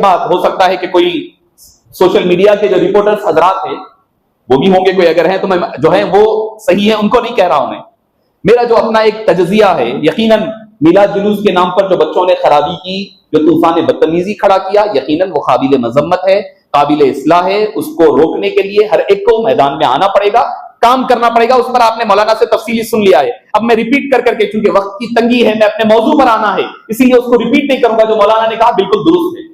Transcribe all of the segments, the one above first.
एक बात, हो सकता है कि कोई सोशल मीडिया के जो रिपोर्टर्स हजरात हैं वो भी होंगे, कोई अगर हैं तो मैं जो है वो सही है उनको नहीं कह रहा हूं मैं, मेरा जो अपना एक तजजिया है, यकीनन मिलाद जुलूस के नाम पर जो बच्चों ने खराबी की, जो तूफान बदतमीजी खड़ा किया, यकीनन वो काबिल मजम्मत है, काबिल इस्लाह है। उसको रोकने के लिए हर एक को मैदान में आना पड़ेगा, काम करना पड़ेगा। उस पर आपने मौलाना से तफसीली सुन लिया है। अब मैं रिपीट कर करके, चूंकि वक्त की तंगी है, मैं अपने मौजू पर आना है, इसीलिए उसको रिपीट नहीं करूंगा। जो मौलाना ने कहा बिल्कुल दुरुस्त है।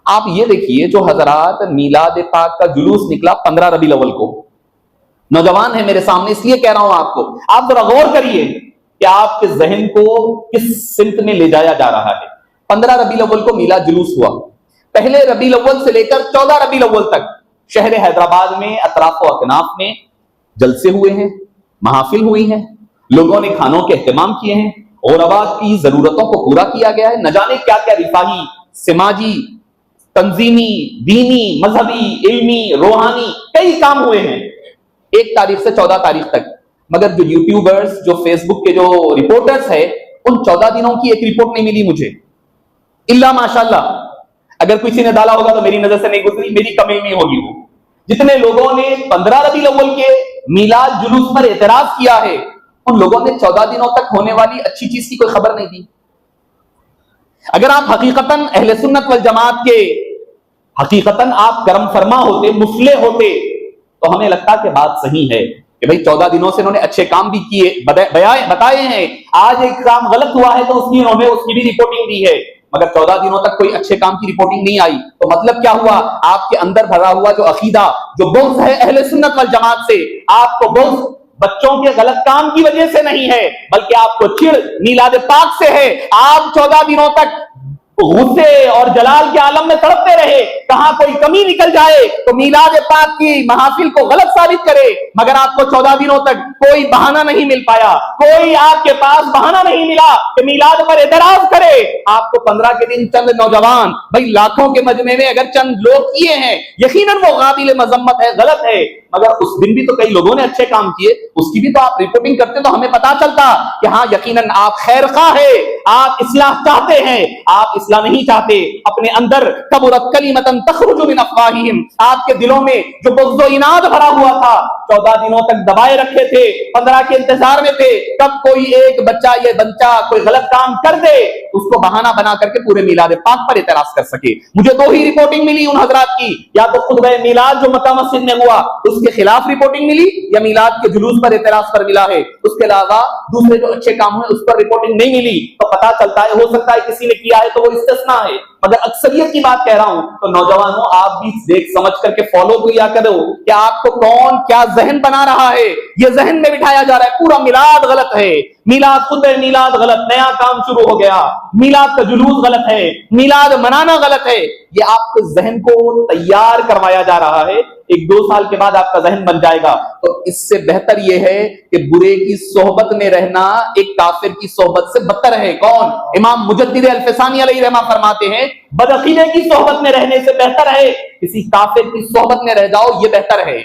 आप ये देखिए, जो हजरात मीलाद पाक का जुलूस निकला 15 रबीउल अव्वल को, नौजवान है मेरे सामने इसलिए कह रहा हूं आपको, आप जरा गौर करिए कि आपके जहन को किस सिमत में ले जाया जा रहा है। 15 रबीउल अव्वल को मिलाद जुलूस हुआ। पहले रबीउल अव्वल से लेकर 14 रबीउल अव्वल तक शहर हैदराबाद में, अतराफ व अकनाफ में जलसे हुए हैं, महफिल हुई हैं, लोगों ने खानों के एहतमाम किए हैं, गुरबा की जरूरतों को पूरा किया गया है। न जाने क्या क्या रिफाही, समाजी, तंजीमी, दीनी, मजहबी, इल्मी, रूहानी कई काम हुए हैं 1 तारीख से 14 तारीख तक। मगर जो यूट्यूबर्स, जो फेसबुक के जो रिपोर्टर्स है, उन 14 दिनों की एक रिपोर्ट नहीं मिली मुझे, इल्ला माशाल्लाह। अगर किसी ने डाला होगा तो मेरी नजर से नहीं गुजरी, मेरी कमी नहीं होगी। वो जितने लोगों ने 15 रबीउल अव्वल के मिलाद जुलूस पर एतराज किया है, उन लोगों ने 14 दिनों तक होने वाली अच्छी चीज की कोई खबर नहीं दी। अगर आप हकीकतन अहले सुन्नत वल जमात के, हकीकतन आप करम फरमा होते, मुस्लिह होते, तो हमें लगता कि बात सही है कि भाई 14 दिनों से इन्होंने अच्छे काम भी किए, बताए हैं। आज एक काम गलत हुआ है तो उसकी भी रिपोर्टिंग दी है, मगर 14 दिनों तक कोई अच्छे काम की रिपोर्टिंग नहीं आई। तो मतलब क्या हुआ? आपके अंदर भरा हुआ जो अकीदा, जो बुग़्ज़ है अहले सुन्नत वल जमात से, आपको बुग़्ज़ बच्चों के गलत काम की वजह से नहीं है, बल्कि आपको चिढ़ मीलाद पाक से है। आप 14 दिनों तक गुस्से और जलाल के आलम में तड़पते रहे, कहां कोई कमी निकल जाए तो मीलाद पाक की महफिल को गलत साबित करे, मगर आपको 14 दिनों तक कोई बहाना नहीं मिल पाया, कोई आपके पास बहाना नहीं मिला कि मीलाद पर एतराज करे। आपको 15 के दिन चंद नौजवान, भाई लाखों के मजमे में अगर चंद लोग किए हैं, यकीनन वो काबिल मजम्मत है, गलत है, मगर उस दिन भी तो कई लोगों ने अच्छे काम किए, उसकी भी तो आप रिपोर्टिंग करते तो हमें पता चलता कि हाँ यकीनन आप खैरख्वाह है, आप इस्लाह चाहते हैं। आप इस्लाह नहीं चाहते, अपने अंदर कबुरत कलिमतन तखरुजु मिन अफ़वाहिहिम, आपके दिलों में जो बुग़्ज़ व इनाद भरा हुआ था 14 दिनों तक दबाए रखे थे, 15 के इंतजार में थे कब कोई एक बच्चा, ये बच्चा कोई गलत काम कर दे, उसको बहाना बना करके पूरे मिलाद पाक पर एतराज कर सके। मुझे 2 ही रिपोर्टिंग मिली उन हजरात की, या तो खुद मिलाद जो मक्का मस्जिद में हुआ उसके खिलाफ रिपोर्टिंग मिली, या मिलाद के जुलूस पर एतराज पर मिला है। उसके अलावा दूसरे जो अच्छे काम हुए उस पर रिपोर्टिंग नहीं मिली। तो पता चलता है, हो सकता है किसी ने किया है तो वो इस्तिस्ना है, मगर अक्सरियत की बात कह रहा हूं। तो नौजवानों, आप भी देख समझ करके फॉलो किया करो कि आपको कौन क्या जहन बना रहा है। ये जहन में बिठाया जा रहा है पूरा मिलाद गलत है, मिलाद खुद मिलाद गलत, नया काम शुरू हो गया, मिलाद का जुलूस गलत है, मिलाद मनाना गलत है। ये आपके जहन को तैयार करवाया जा रहा है, 1-2 साल के बाद आपका जहन बन जाएगा। तो इससे बेहतर यह है कि बुरे की सोहबत में रहना एक काफिर की सोहबत से बदतर है। कौन? इमाम मुजद्दिद अल-फ़सानी अलैहि रहमा फरमाते हैं, बदअकीदे की सोहबत में रहने से बेहतर है किसी काफिर की सोहबत में रह जाओ, ये बेहतर है।